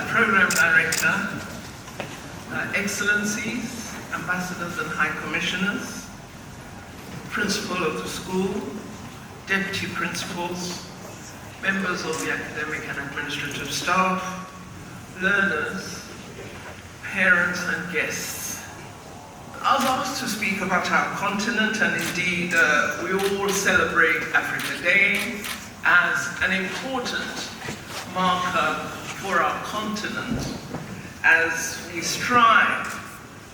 Program Director, Excellencies, Ambassadors and High Commissioners, Principal of the school, Deputy Principals, members of the academic and administrative staff, learners, parents and guests. I was asked to speak about our continent, and indeed we all celebrate Africa Day as an important marker for our continent as we strive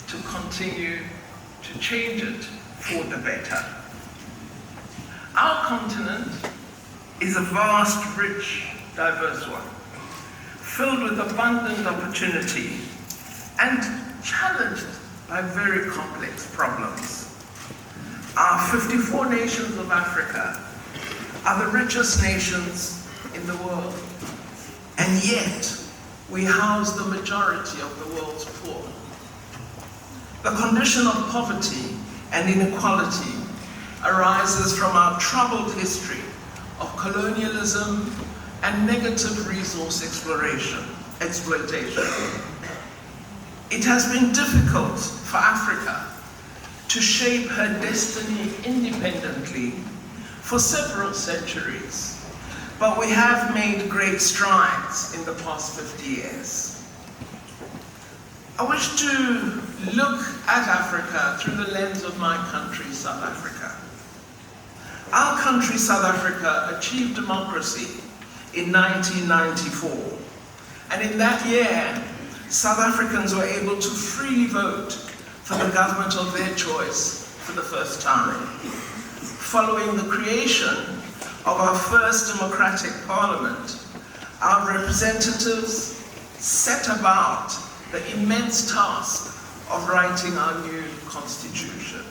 to continue to change it for the better. Our continent is a vast, rich, diverse one, filled with abundant opportunity and challenged by very complex problems. Our 54 nations of Africa are the richest nations in the world, and yet we house the majority of the world's poor. The condition of poverty and inequality arises from our troubled history of colonialism and negative resource exploitation. It has been difficult for Africa to shape her destiny independently for several centuries, but we have made great strides in the past 50 years. I wish to look at Africa through the lens of my country, South Africa. Our country, South Africa, achieved democracy in 1994. And in that year, South Africans were able to freely vote for the government of their choice for the first time. Following the creation of our first democratic parliament, our representatives set about the immense task of writing our new constitution.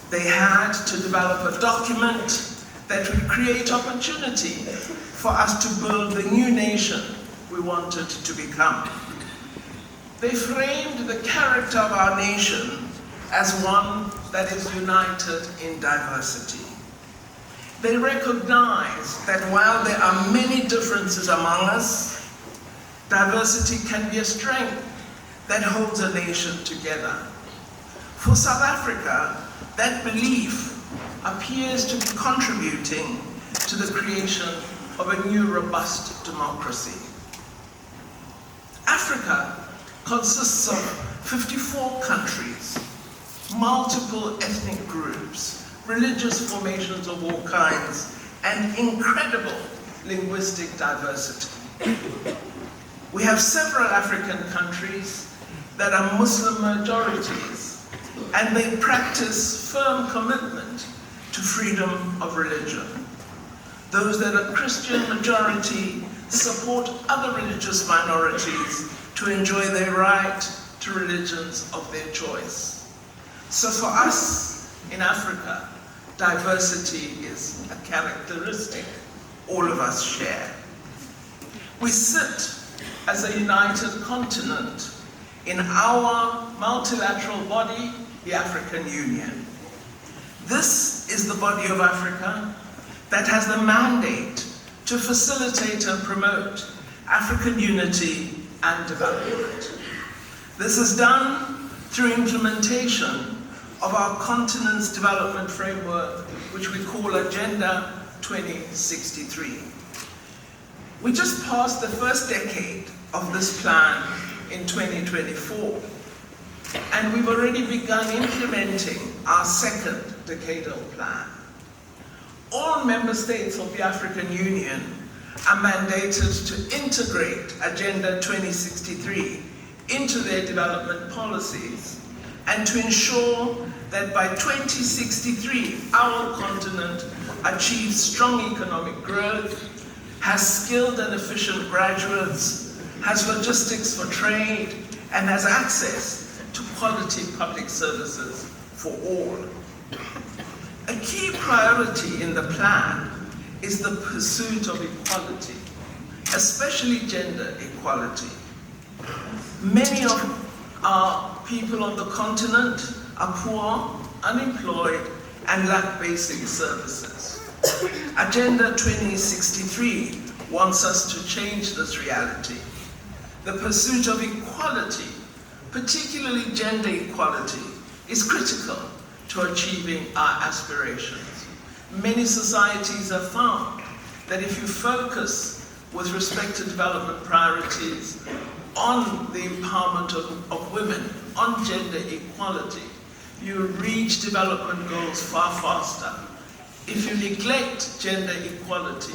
They had to develop a document that would create opportunity for us to build the new nation we wanted to become. They framed the character of our nation as one that is united in diversity. They recognize that while there are many differences among us, diversity can be a strength that holds a nation together. For South Africa, that belief appears to be contributing to the creation of a new robust democracy. Africa consists of 54 countries, multiple ethnic groups, religious formations of all kinds, and incredible linguistic diversity. We have several African countries that are Muslim majorities, and they practice firm commitment to freedom of religion. Those that are Christian majority support other religious minorities to enjoy their right to religions of their choice. So for us in Africa, diversity is a characteristic all of us share. We sit as a united continent in our multilateral body, the African Union. This is the body of Africa that has the mandate to facilitate and promote African unity and development. This is done through implementation of our continent's development framework, which we call Agenda 2063. We just passed the first decade of this plan in 2024, and we've already begun implementing our second decadal plan. All member states of the African Union are mandated to integrate Agenda 2063 into their development policies and to ensure that by 2063, our continent achieves strong economic growth, has skilled and efficient graduates, has logistics for trade, and has access to quality public services for all. A key priority in the plan is the pursuit of equality, especially gender equality. Many of our people on the continent are poor, unemployed, and lack basic services. Agenda 2063 wants us to change this reality. The pursuit of equality, particularly gender equality, is critical to achieving our aspirations. Many societies have found that if you focus with respect to development priorities on the empowerment of women, on gender equality, you reach development goals far faster. If you neglect gender equality,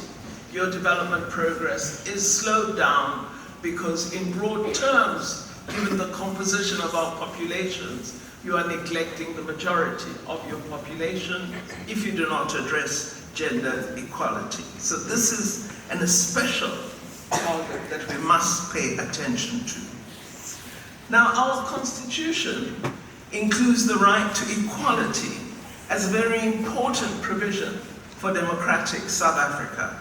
your development progress is slowed down because in broad terms, given the composition of our populations, you are neglecting the majority of your population if you do not address gender equality. So this is an especial target that we must pay attention to. Now, our Constitution includes the right to equality as a very important provision for democratic South Africa.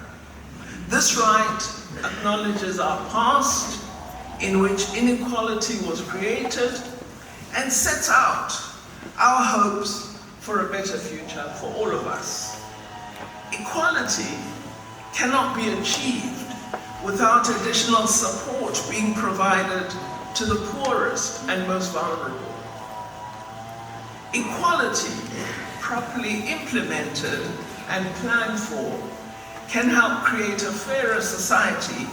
This right acknowledges our past, in which inequality was created, and sets out our hopes for a better future for all of us. Equality cannot be achieved without additional support being provided to the poorest and most vulnerable. Equality, properly implemented and planned for, can help create a fairer society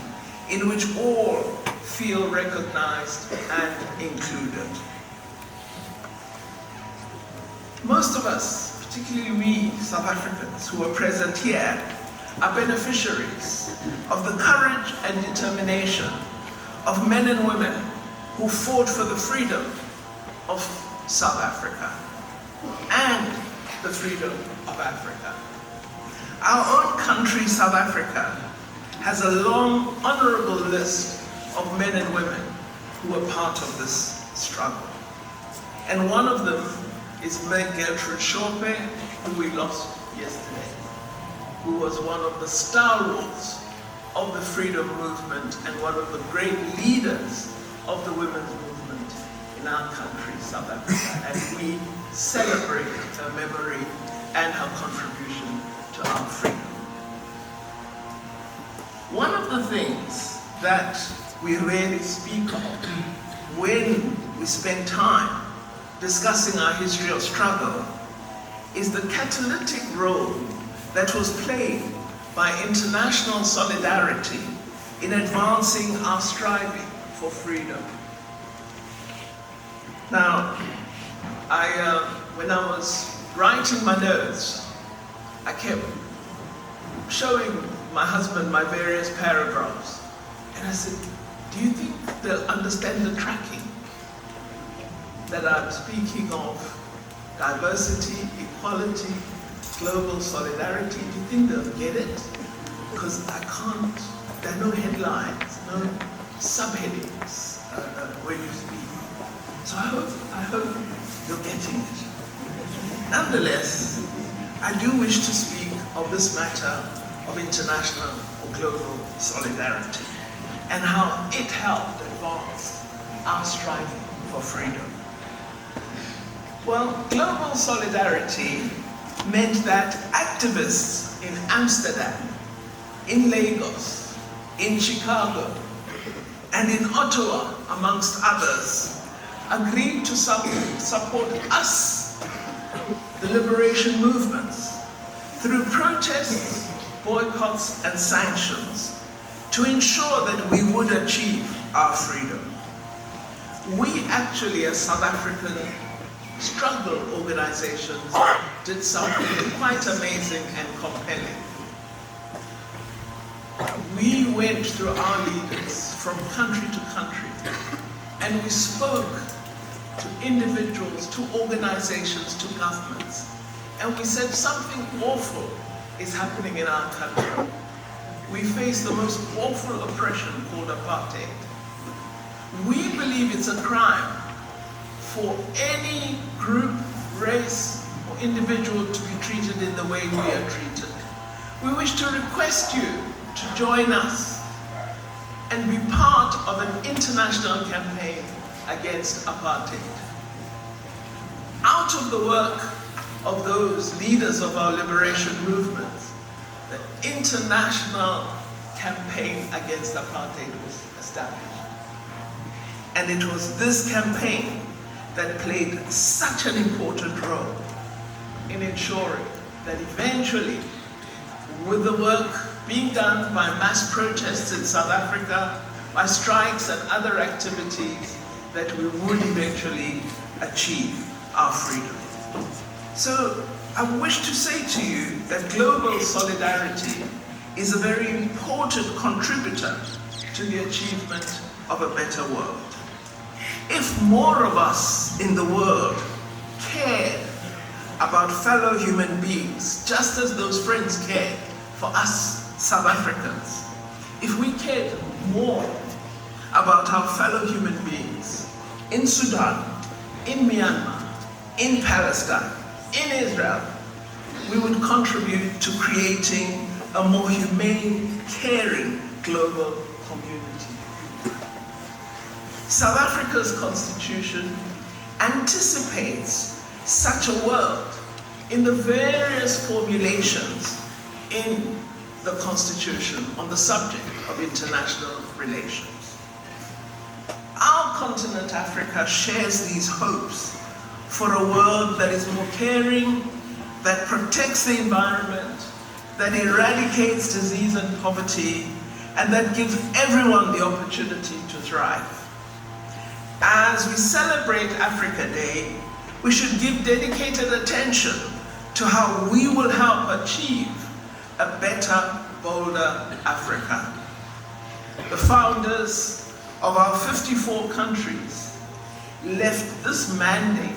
in which all feel recognized and included. Most of us, particularly we South Africans who are present here, are beneficiaries of the courage and determination of men and women who fought for the freedom of South Africa and the freedom of Africa. Our own country, South Africa, has a long, honorable list of men and women who were part of this struggle. And one of them is Meg Gertrude Shope, who we lost yesterday, who was one of the stalwarts of the freedom movement and one of the great leaders of the women's movement in our country, South Africa. And we celebrate her memory and her contribution to our freedom. One of the things that we rarely speak of when we spend time discussing our history of struggle is the catalytic role that was played by international solidarity in advancing our striving for freedom. Now, when I was writing my notes, I kept showing my husband my various paragraphs. And I said, do you think they'll understand the tracking? That I'm speaking of diversity, equality, global solidarity. Do you think they'll get it? Because I can't, there are no headlines, no subheadings when you speak. So I hope you're getting it. Nonetheless, I do wish to speak of this matter of international or global solidarity and how it helped advance our striving for freedom. Well, global solidarity meant that activists in Amsterdam, in Lagos, in Chicago, and in Ottawa, amongst others, agreed to support us, the liberation movements, through protests, boycotts, and sanctions to ensure that we would achieve our freedom. We actually, as South African struggle organizations, did something quite amazing and compelling. We went through our leaders from country to country, and we spoke to individuals, to organizations, to governments, and we said something awful is happening in our country. We face the most awful oppression called apartheid. We believe it's a crime for any group, race, or individual to be treated in the way we are treated. We wish to request you to join us and be part of an international campaign against apartheid. Out of the work of those leaders of our liberation movements, the international campaign against apartheid was established. And it was this campaign that played such an important role in ensuring that eventually, with the work being done by mass protests in South Africa, by strikes and other activities, that we would eventually achieve our freedom. So I wish to say to you that global solidarity is a very important contributor to the achievement of a better world. If more of us in the world cared about fellow human beings, just as those friends cared for us South Africans, if we cared more about our fellow human beings in Sudan, in Myanmar, in Palestine, in Israel, we would contribute to creating a more humane, caring global community. South Africa's constitution anticipates such a world in the various formulations in the constitution on the subject of international relations. Our continent, Africa, shares these hopes for a world that is more caring, that protects the environment, that eradicates disease and poverty, and that gives everyone the opportunity to thrive. As we celebrate Africa Day, we should give dedicated attention to how we will help achieve a better, bolder Africa. The founders of our 54 countries left this mandate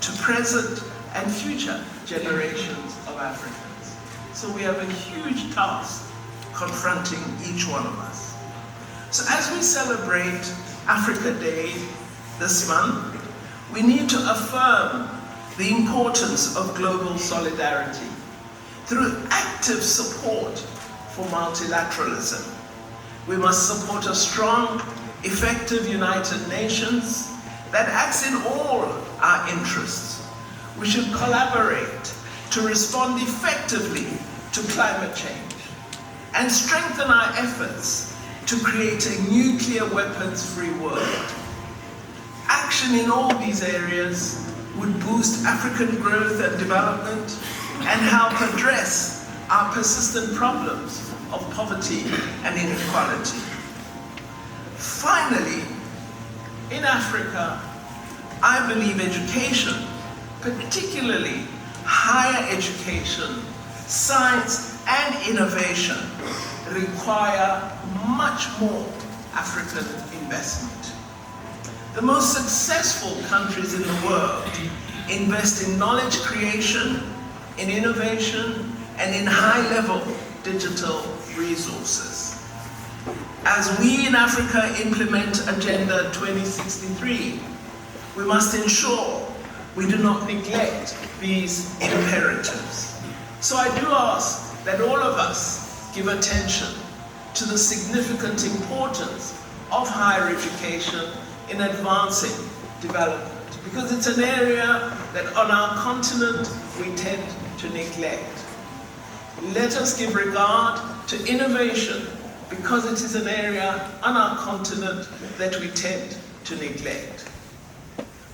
to present and future generations of Africans. So we have a huge task confronting each one of us. So as we celebrate Africa Day this month, we need to affirm the importance of global solidarity through active support for multilateralism. We must support a strong, effective United Nations that acts in all our interests. We should collaborate to respond effectively to climate change and strengthen our efforts to create a nuclear weapons-free world. Action in all these areas would boost African growth and development and help address our persistent problems of poverty and inequality. Finally, in Africa, I believe education, particularly higher education, science and innovation, require much more African investment. The most successful countries in the world invest in knowledge creation, in innovation, and in high-level digital resources. As we in Africa implement Agenda 2063, we must ensure we do not neglect these imperatives. So I do ask that all of us give attention to the significant importance of higher education in advancing development, because it's an area that on our continent we tend to neglect. Let us give regard to innovation, because it is an area on our continent that we tend to neglect.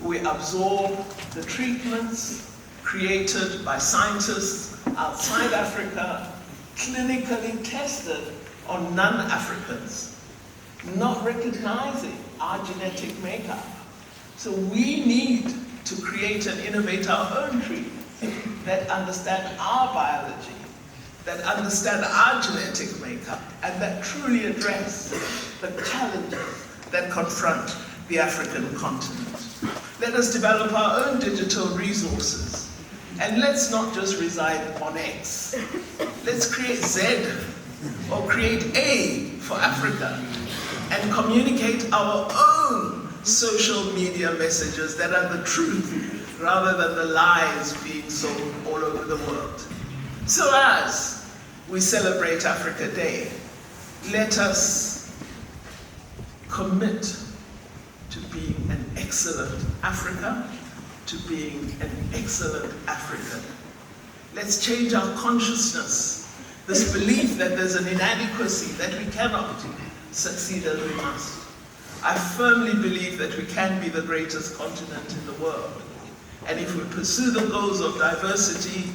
We absorb the treatments created by scientists outside Africa, clinically tested on non-Africans, not recognizing our genetic makeup. So we need to create and innovate our own treatments that understand our biology, that understand our genetic makeup, and that truly address the challenges that confront the African continent. Let us develop our own digital resources, and let's not just reside on X. Let's create Z or create A for Africa and communicate our own social media messages that are the truth rather than the lies being sold all over the world. So as we celebrate Africa Day, let us commit to being an excellent Africa, to being an excellent African. Let's change our consciousness this belief that there's an inadequacy, that we cannot succeed as we must. I firmly believe that we can be the greatest continent in the world. And if we pursue the goals of diversity,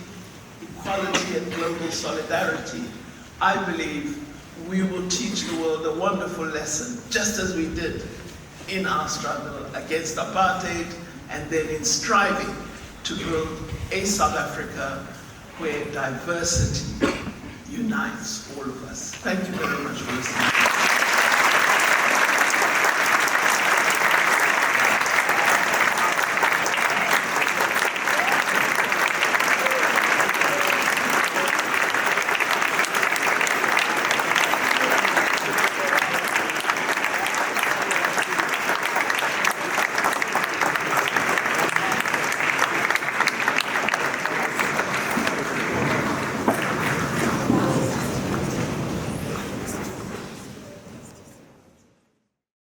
equality, and global solidarity, I believe we will teach the world a wonderful lesson, just as we did in our struggle against apartheid, and then in striving to build a South Africa where diversity unites all of us. Thank you very much for listening.